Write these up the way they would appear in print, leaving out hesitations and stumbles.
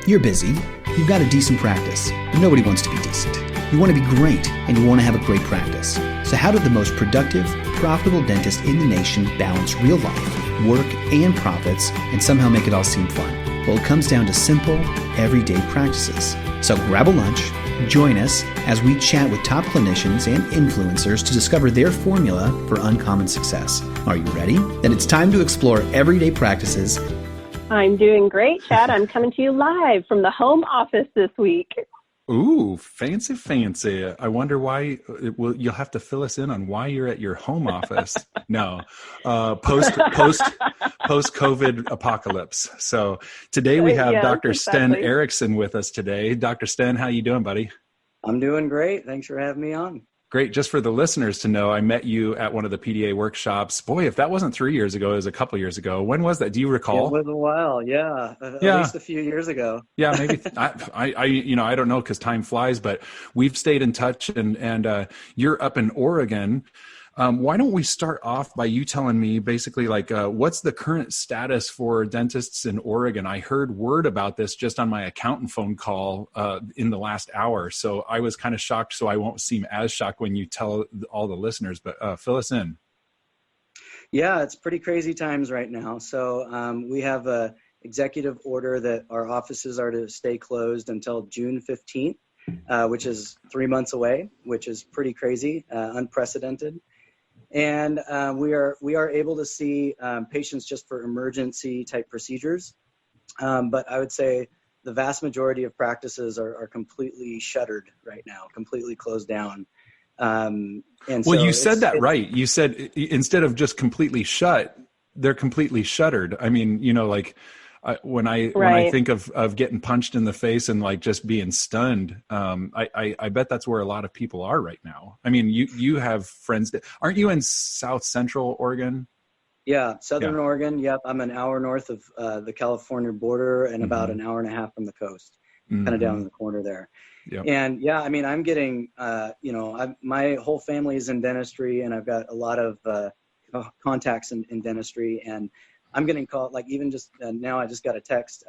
You're busy, you've got a decent practice, but nobody wants to be decent. You want to be great, and you want to have a great practice. So how did the most productive, profitable dentist in the nation balance real life, work, and profits, and somehow make it all seem fun? Well, it comes down to simple, everyday practices. So grab a lunch, join us as we chat with top clinicians and influencers to discover their formula for uncommon success. Are you ready? Then it's time to explore everyday practices. I'm doing great, Chad. I'm coming to you live from the home office this week. Ooh, fancy, fancy. I wonder why. You'll have to fill us in on why you're at your home office. No, post-COVID apocalypse. So today we have Yes, Dr. exactly. Sten Erickson with us today. Dr. Sten, how you doing, buddy? I'm doing great. Thanks for having me on. Great. Just for the listeners to know, I met you at one of the PDA workshops. Boy, if that wasn't 3 years ago, it was a couple years ago. When was that? Do you recall? It was a while. Yeah. At least a few years ago. Yeah, maybe. I don't know because time flies, but we've stayed in touch and you're up in Oregon. Why don't we start off by you telling me basically what's the current status for dentists in Oregon? I heard word about this just on my accountant phone call in the last hour. So I was kind of shocked, so I won't seem as shocked when you tell all the listeners, but fill us in. Yeah, it's pretty crazy times right now. So we have a executive order that our offices are to stay closed until June 15th, which is 3 months away, which is pretty crazy, unprecedented. And we are able to see patients just for emergency type procedures. But I would say the vast majority of practices are completely shuttered right now, completely closed down. And well, so you said that right. You said instead of just completely shut, they're completely shuttered. I mean, when I think of getting punched in the face and just being stunned, I bet that's where a lot of people are right now. I mean, you have friends aren't you in South Central Oregon? Yeah, Southern Oregon. Yep, I'm an hour north of the California border and about an hour and a half from the coast, kind of down in the corner there. Yep. And yeah, I mean, I'm getting, my whole family is in dentistry, and I've got a lot of contacts in dentistry, and I'm getting called, even just now I just got a text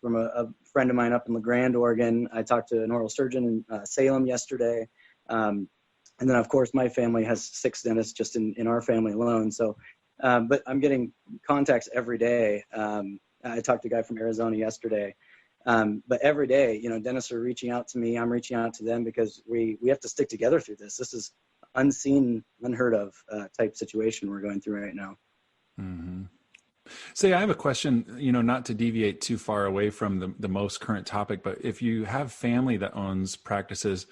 from a friend of mine up in LeGrand, Oregon. I talked to an oral surgeon in Salem yesterday. And then, of course, my family has 6 dentists just in our family alone. So, but I'm getting contacts every day. I talked to a guy from Arizona yesterday. But every day, dentists are reaching out to me. I'm reaching out to them because we have to stick together through this. This is unseen, unheard of type situation we're going through right now. Mm-hmm. Say, I have a question, not to deviate too far away from the most current topic, but if you have family that owns practices,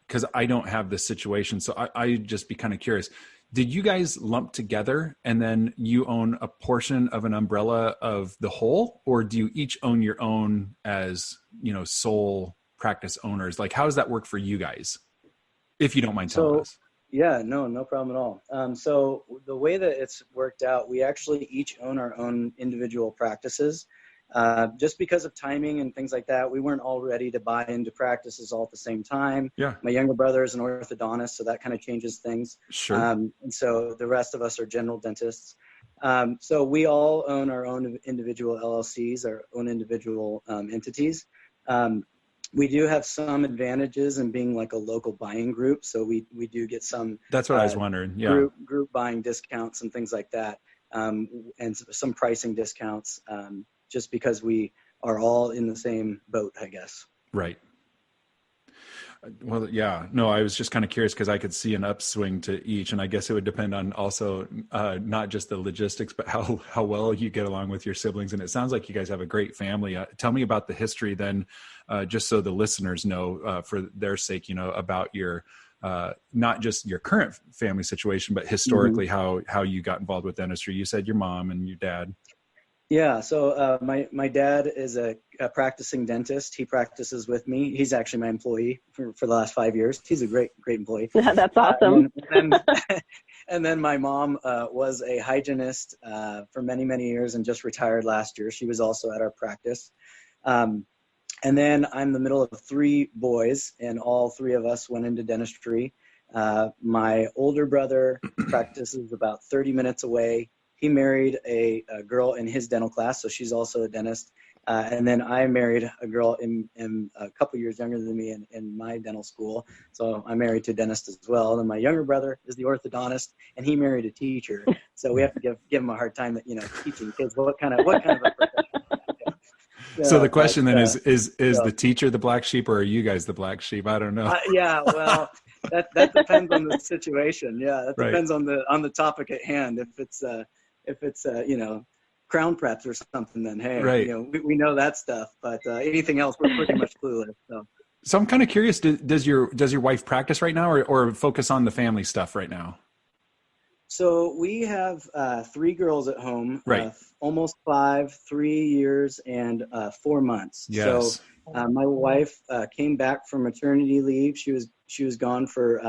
because I don't have this situation, so I'd just be kind of curious. Did you guys lump together and then you own a portion of an umbrella of the whole, or do you each own your own as, sole practice owners? How does that work for you guys? If you don't mind telling us. Yeah, no problem at all. So the way that it's worked out, we actually each own our own individual practices. Just because of timing and things like that, we weren't all ready to buy into practices all at the same time. Yeah. My younger brother is an orthodontist, so that kind of changes things. Sure. And so the rest of us are general dentists. So we all own our own individual LLCs, our own individual entities. We do have some advantages in being a local buying group. So we do get some. That's what I was wondering. Yeah. Group buying discounts and things like that. And some pricing discounts just because we are all in the same boat, I guess. Right. Well, yeah, no, I was just kind of curious because I could see an upswing to each, and I guess it would depend on also not just the logistics, but how well you get along with your siblings. And it sounds like you guys have a great family. Tell me about the history then, just so the listeners know for their sake, about your not just your current family situation, but historically how you got involved with dentistry. You said your mom and your dad. Yeah, so my dad is a practicing dentist. He practices with me. He's actually my employee for the last 5 years. He's a great employee. That's awesome. And then my mom was a hygienist for many years and just retired last year. She was also at our practice. And then I'm the middle of 3 boys, and all 3 of us went into dentistry. My older brother practices about 30 minutes away. He married a girl in his dental class, so she's also a dentist. And then I married a girl in a couple years younger than me in my dental school. So I'm married to a dentist as well. And my younger brother is the orthodontist, and he married a teacher. So we have to give him a hard time that, teaching kids what kind of a profession. So the question then is the teacher the black sheep, or are you guys the black sheep? I don't know. Yeah, well, that depends on the situation. Yeah, that depends on the topic at hand. If it's crown preps or something, then hey, we know that stuff. But anything else, we're pretty much clueless. So I'm kind of curious. Does your wife practice right now, or focus on the family stuff right now? So we have 3 girls at home, right? Almost 5, 3 years, and 4 months. Yes. So my wife came back from maternity leave. She was gone for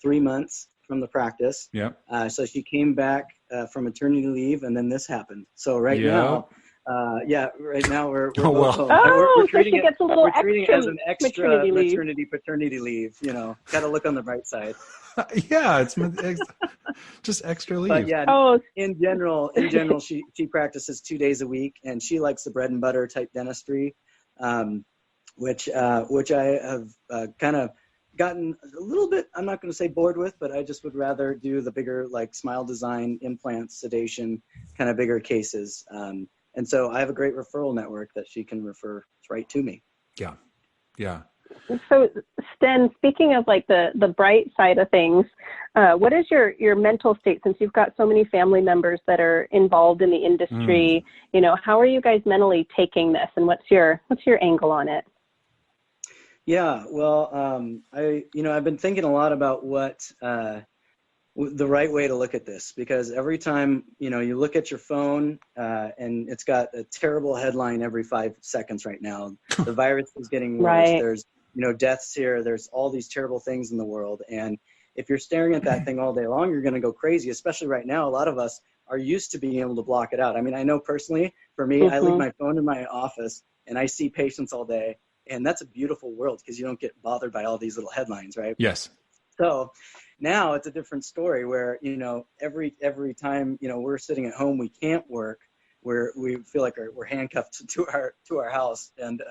3 months from the practice. Yeah. So she came back from maternity leave, and then this happened. So right now we're treating it as an extra paternity leave. Got to look on the bright side. Yeah, it's just extra leave. But yeah, in general, she practices 2 days a week, and she likes the bread and butter type dentistry, which I have kind of gotten a little bit, I'm not going to say bored with, but I just would rather do the bigger, like smile design, implants, sedation, kind of bigger cases. And so I have a great referral network that she can refer right to me. Yeah. Yeah. So Sten, speaking of like the bright side of things, what is your mental state, since you've got so many family members that are involved in the industry? How are you guys mentally taking this, and what's your angle on it? Yeah, well, I've been thinking a lot about what the right way to look at this, because every time, you look at your phone and it's got a terrible headline every 5 seconds right now. The virus is getting worse. Right. There's, deaths here. There's all these terrible things in the world. And if you're staring at that thing all day long, you're going to go crazy, especially right now. A lot of us are used to being able to block it out. I mean, I know personally, for me, I leave my phone in my office and I see patients all day. And that's a beautiful world because you don't get bothered by all these little headlines, right? Yes. So now it's a different story where, every time, we're sitting at home, we can't work, we feel like we're handcuffed to our house, and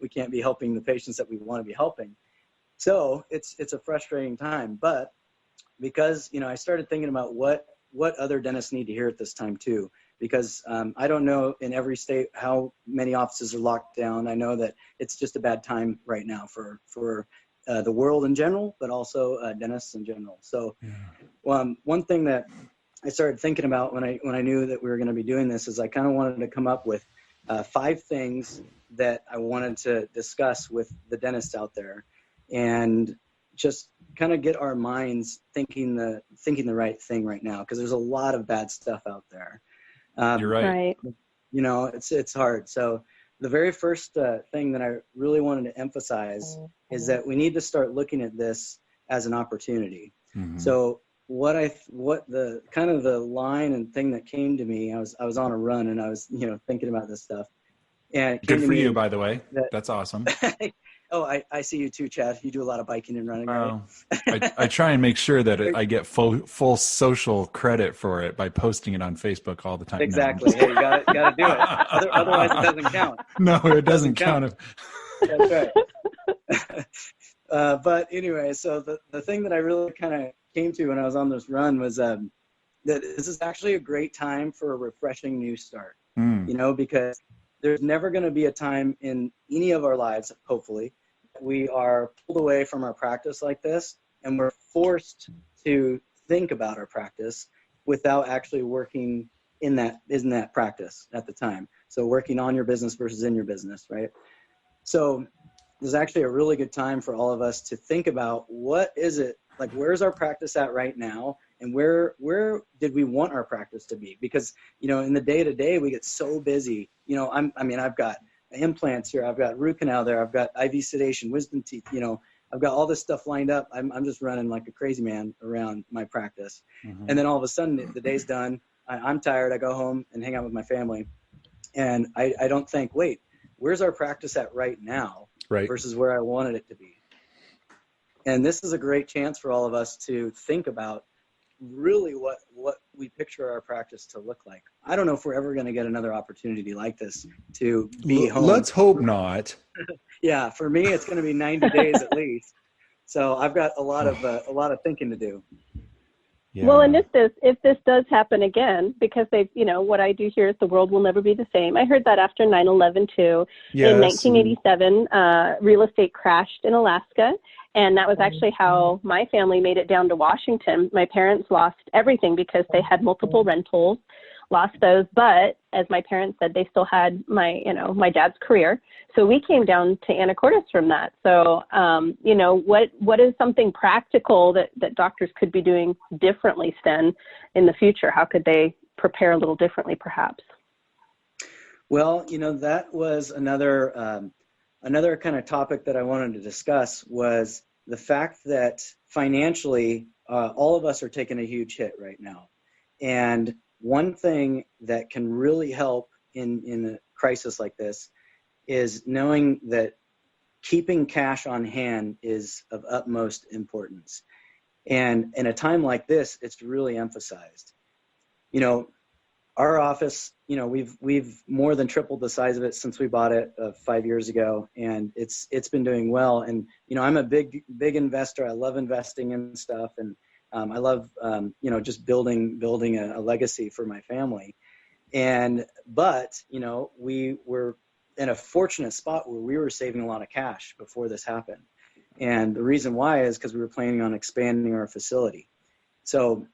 we can't be helping the patients that we want to be helping. So it's a frustrating time. But because, I started thinking about what other dentists need to hear at this time too, because I don't know in every state how many offices are locked down. I know that it's just a bad time right now for the world in general, but also dentists in general. So one thing that I started thinking about when I knew that we were going to be doing this is I kind of wanted to come up with 5 things that I wanted to discuss with the dentists out there, and just kind of get our minds thinking the right thing right now, because there's a lot of bad stuff out there. You're right. It's hard. So the very first thing that I really wanted to emphasize is that we need to start looking at this as an opportunity. Mm-hmm. So what the kind of the line and thing that came to me, I was on a run and I was, thinking about this stuff. And good for you, by the way. That's awesome. Oh, I see you too, Chad. You do a lot of biking and running, right? I try and make sure that I get full social credit for it by posting it on Facebook all the time. Exactly. Hey, you got to do it. Otherwise, it doesn't count. No, it doesn't count. That's right. But anyway, so the thing that I really kind of came to when I was on this run was that this is actually a great time for a refreshing new start. Because there's never going to be a time in any of our lives, hopefully, we are pulled away from our practice like this, and we're forced to think about our practice without actually working in that practice at the time. So working on your business versus in your business, right? So there's actually a really good time for all of us to think about what is it, like where's our practice at right now, and where did we want our practice to be? Because, in the day-to-day, we get so busy. I've got implants here, I've got root canal there, I've got IV sedation, wisdom teeth, I've got all this stuff lined up. I'm just running like a crazy man around my practice. Mm-hmm. And then all of a sudden the day's done. I'm tired. I go home and hang out with my family. And I don't think, wait, where's our practice at right now versus where I wanted it to be? And this is a great chance for all of us to think about really what we picture our practice to look like. I don't know if we're ever going to get another opportunity like this to be home. Let's hope not. Yeah, for me, it's going to be 90 days at least. So I've got a lot of thinking to do. Yeah. Well, and if this does happen again, because what I do here is the world will never be the same. I heard that after 9/11 too. Yes. In 1987, real estate crashed in Alaska. And that was actually how my family made it down to Washington. My parents lost everything because they had multiple rentals, lost those. But as my parents said, they still had my dad's career. So we came down to Anacortes from that. So, what is something practical that doctors could be doing differently, Sten, in the future? How could they prepare a little differently, perhaps? Well, that was another kind of topic that I wanted to discuss was the fact that financially, all of us are taking a huge hit right now. And one thing that can really help in a crisis like this is knowing that keeping cash on hand is of utmost importance. And in a time like this, it's really emphasized. Our office, we've more than tripled the size of it since we bought it 5 years ago, and it's been doing well. And I'm a big investor. I love investing in stuff, and I love just building a legacy for my family. But we were in a fortunate spot where we were saving a lot of cash before this happened, and the reason why is because we were planning on expanding our facility. So,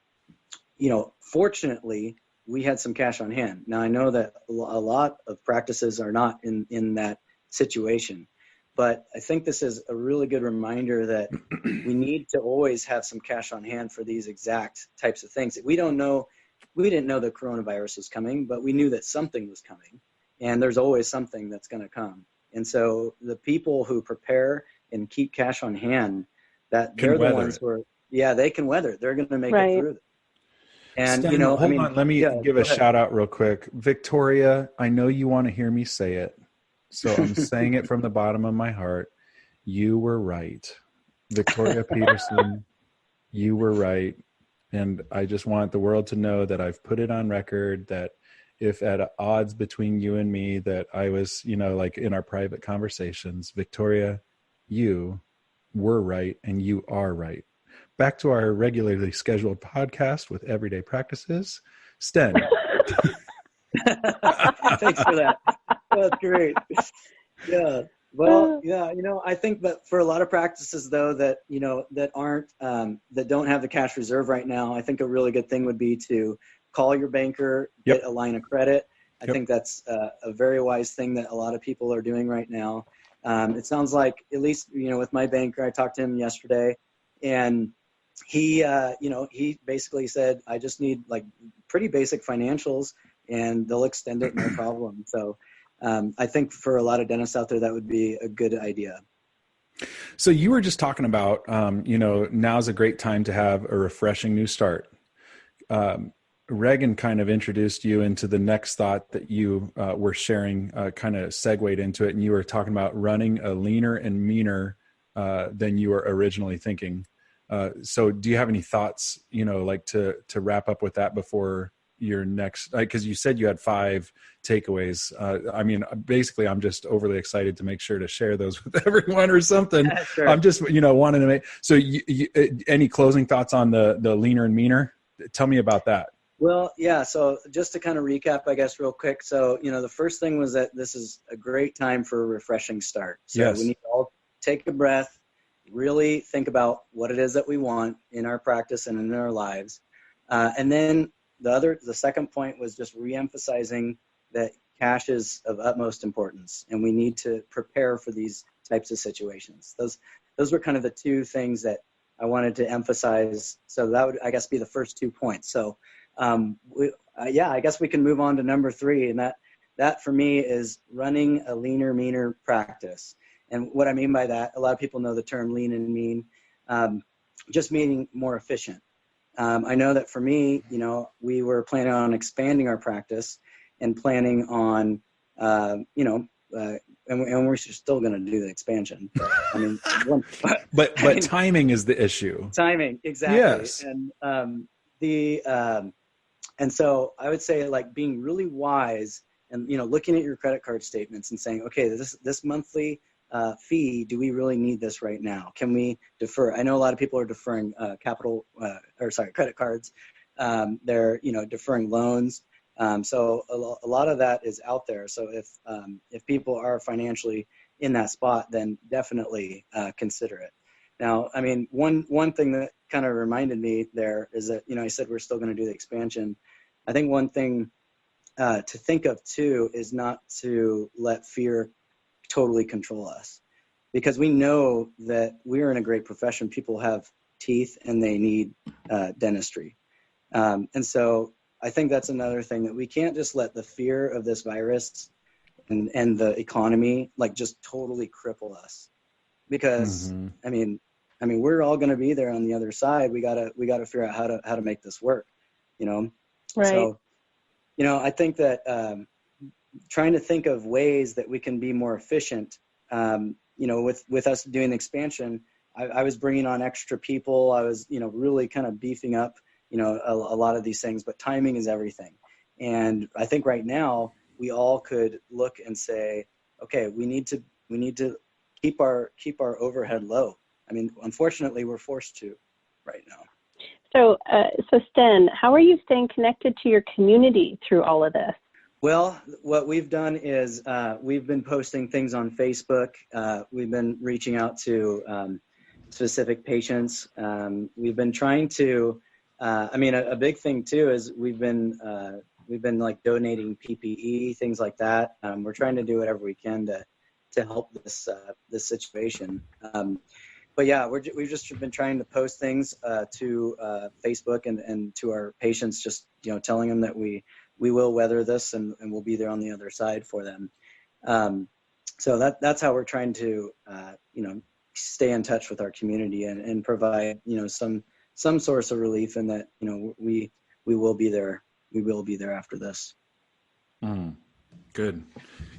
fortunately, we had some cash on hand. Now, I know that a lot of practices are not in that situation, but I think this is a really good reminder that we need to always have some cash on hand for these exact types of things. We didn't know the coronavirus was coming, but we knew that something was coming, and there's always something that's going to come. And so the people who prepare and keep cash on hand, they're the ones who are, they can weather. They're going to make it through. And Sten, hold on. Let me give a shout out real quick. Victoria, I know you want to hear me say it, so I'm saying it from the bottom of my heart. You were right. Victoria Peterson, you were right. And I just want the world to know that I've put it on record that if at odds between you and me that I was, like in our private conversations, Victoria, you were right and you are right. Back to our regularly scheduled podcast with Everyday Practices. Sten. Thanks for that. That's great. Yeah. Well, yeah, I think that for a lot of practices though that, that aren't, that don't have the cash reserve right now, I think a really good thing would be to call your banker, get a line of credit. I think that's a very wise thing that a lot of people are doing right now. It sounds like, at least, with my banker, I talked to him yesterday, and he basically said, I just need like pretty basic financials and they'll extend it, no problem. So I think for a lot of dentists out there, that would be a good idea. So you were just talking about, now's a great time to have a refreshing new start. Reagan kind of introduced you into the next thought that you were sharing, kind of segued into it. And you were talking about running a leaner and meaner than you were originally thinking. So do you have any thoughts, like to wrap up with that before your next, because you said you had 5 takeaways. Basically I'm just overly excited to make sure to share those with everyone or something. Sure. I'm just, wanting to make, so any closing thoughts on the leaner and meaner? Tell me about that. Well, yeah. So just to kind of recap, I guess, real quick. So, the first thing was that this is a great time for a refreshing start. So we need to all take a breath, really think about what it is that we want in our practice and in our lives. And then the second point was just reemphasizing that cash is of utmost importance, and we need to prepare for these types of situations. Those were kind of the 2 things that I wanted to emphasize. So that would, I guess, be the first 2 points. So I guess we can move on to number 3, and that for me is running a leaner, meaner practice. And what I mean by that, a lot of people know the term lean and mean, just meaning more efficient. I know that for me, we were planning on expanding our practice and planning on, and we're still going to do the expansion. But, but timing is the issue. Timing, exactly. Yes. And And so I would say like being really wise and, looking at your credit card statements and saying, okay, this monthly fee, do we really need this right now? Can we defer? I know a lot of people are deferring credit cards. They're, deferring loans. So a lot of that is out there. So if people are financially in that spot, then definitely consider it. Now, I mean, one thing that kind of reminded me there is that, I said we're still going to do the expansion. I think one thing to think of too is not to let fear totally control us, because we know that we're in a great profession. People have teeth and they need dentistry. And so I think that's another thing, that we can't just let the fear of this virus and the economy like just totally cripple us, because I mean we're all going to be there on the other side. We gotta figure out how to make this work, Right. So I think that trying to think of ways that we can be more efficient, with us doing the expansion, I was bringing on extra people. I was really kind of beefing up a lot of these things, but timing is everything. And I think right now we all could look and say, okay, we need to keep our overhead low. I mean, unfortunately, we're forced to right now. So Sten, how are you staying connected to your community through all of this? Well, what we've done is we've been posting things on Facebook. We've been reaching out to specific patients. We've been trying to, a big thing too is we've been like donating PPE, things like that. We're trying to do whatever we can to help this situation. But yeah, we've just been trying to post things to Facebook and to our patients, just telling them that we will weather this and we'll be there on the other side for them. So that's how we're trying to stay in touch with our community and provide some source of relief, and that we will be there. We will be there after this. Good.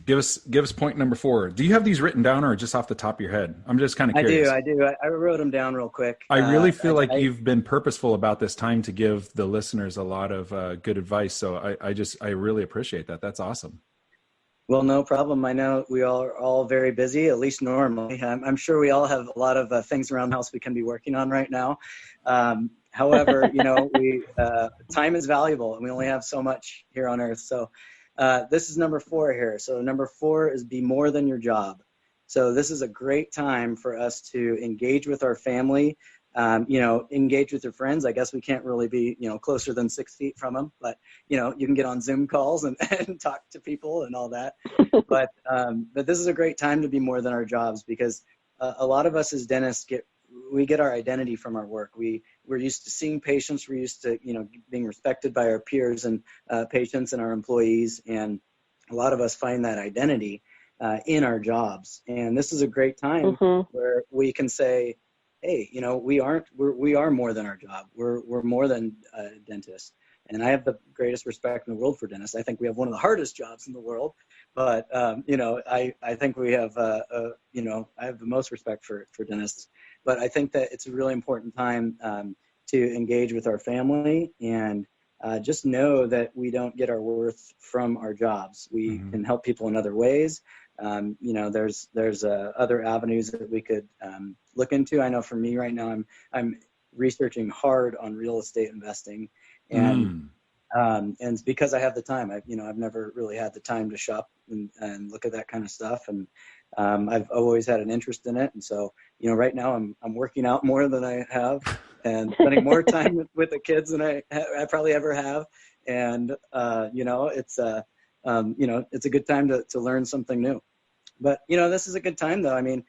Give us point number 4. Do you have these written down or just off the top of your head? I'm just kind of curious. I do. I wrote them down real quick. I really feel like you've been purposeful about this time to give the listeners a lot of good advice. So I really appreciate that. That's awesome. Well, no problem. I know we are all very busy, at least normally. I'm sure we all have a lot of things around the house we can be working on right now. However, time is valuable and we only have so much here on earth. So this is number 4 here. So number 4 is be more than your job. So this is a great time for us to engage with our family, engage with your friends. I guess we can't really be, closer than 6 feet from them, but, you can get on Zoom calls and talk to people and all that. But this is a great time to be more than our jobs, because a lot of us as dentists we get our identity from our work. We're used to seeing patients. We're used to, being respected by our peers and patients and our employees. And a lot of us find that identity in our jobs. And this is a great time where we can say, hey, we are more than our job. We're more than dentists. And I have the greatest respect in the world for dentists. I think we have one of the hardest jobs in the world, but I think we have I have the most respect for dentists. But I think that it's a really important time to engage with our family and just know that we don't get our worth from our jobs. We can help people in other ways. There's other avenues that we could look into. I know for me right now, I'm researching hard on real estate investing, and it's because I have the time. I've never really had the time to shop and look at that kind of stuff, and I've always had an interest in it. And so, right now I'm working out more than I have, and spending more time with the kids than I probably ever have. And it's a good time to learn something new. But this is a good time though. I mean,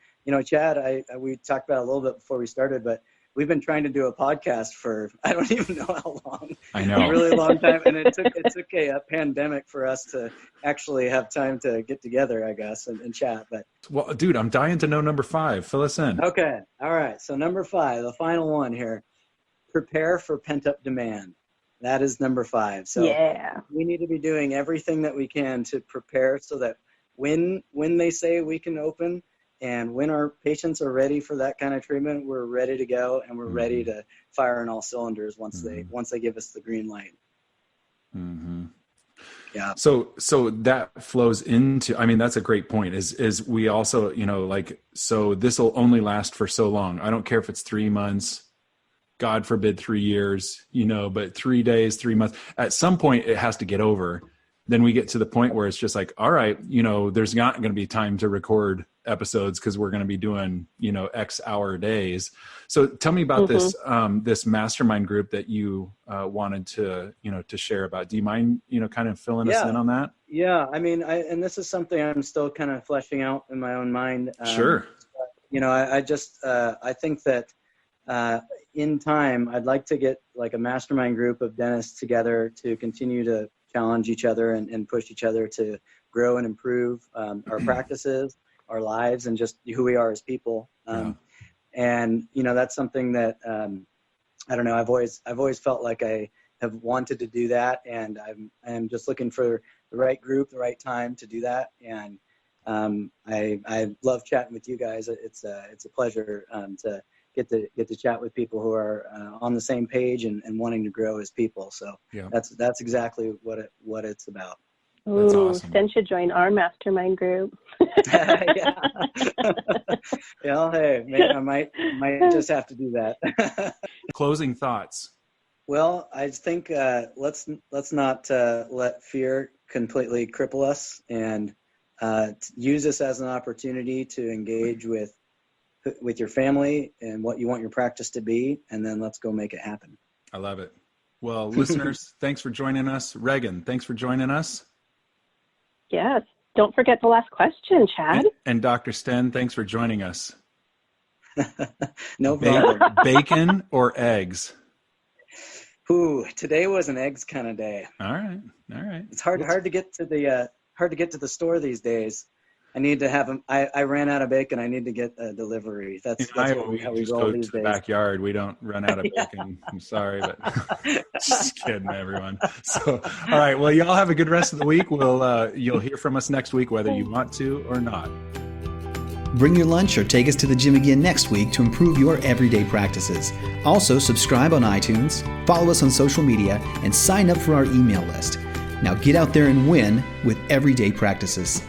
Chad, we talked about it a little bit before we started, but we've been trying to do a podcast for, I don't even know how long. I know. A really long time. And it took a pandemic for us to actually have time to get together, I guess, and chat. But well, dude, I'm dying to know number 5. Fill us in. Okay. All right. So number 5, the final one here, prepare for pent-up demand. That is number 5. So yeah, we need to be doing everything that we can to prepare so that when they say we can open And when our patients are ready for that kind of treatment, we're ready to go, and we're ready to fire on all cylinders once they give us the green light. Mm-hmm. Yeah. So that flows into, I mean, that's a great point, is we also, so this will only last for so long. I don't care if it's 3 months, God forbid 3 years, but 3 days, 3 months, at some point it has to get over. Then we get to the point where it's just like, all right, there's not going to be time to record episodes because we're going to be doing, X hour days. So tell me about this mastermind group that you wanted to share about. Do you mind, kind of filling us in on that? Yeah. I mean, and this is something I'm still kind of fleshing out in my own mind. Sure. I think that in time, I'd like to get like a mastermind group of dentists together to continue to challenge each other and push each other to grow and improve our practices, our lives, and just who we are as people. And that's something that I don't know. I've always felt like I have wanted to do that, and I'm just looking for the right group, the right time to do that. And I love chatting with you guys. It's a pleasure to get to chat with people who are on the same page and wanting to grow as people. So that's exactly what it's about. Ooh, awesome. Sten should join our mastermind group. Yeah. Hey, maybe I might just have to do that. Closing thoughts. Well, I think let's not let fear completely cripple us, and use this as an opportunity to engage with your family and what you want your practice to be, and then let's go make it happen. I love it. Well, listeners, thanks for joining us. Reagan, thanks for joining us. Yes. Don't forget the last question, Chad. And Dr. Sten, thanks for joining us. No problem. Bacon or eggs? Ooh, today was an eggs kind of day. All right. It's hard to get to the store these days. I need to have them. I ran out of bacon. I need to get a delivery. That's how we roll these days. Backyard. We don't run out of bacon. I'm sorry, but just kidding, everyone. So, all right. Well, y'all have a good rest of the week. You'll hear from us next week, whether you want to or not. Bring your lunch or take us to the gym again next week to improve your everyday practices. Also, subscribe on iTunes, follow us on social media, and sign up for our email list. Now get out there and win with everyday practices.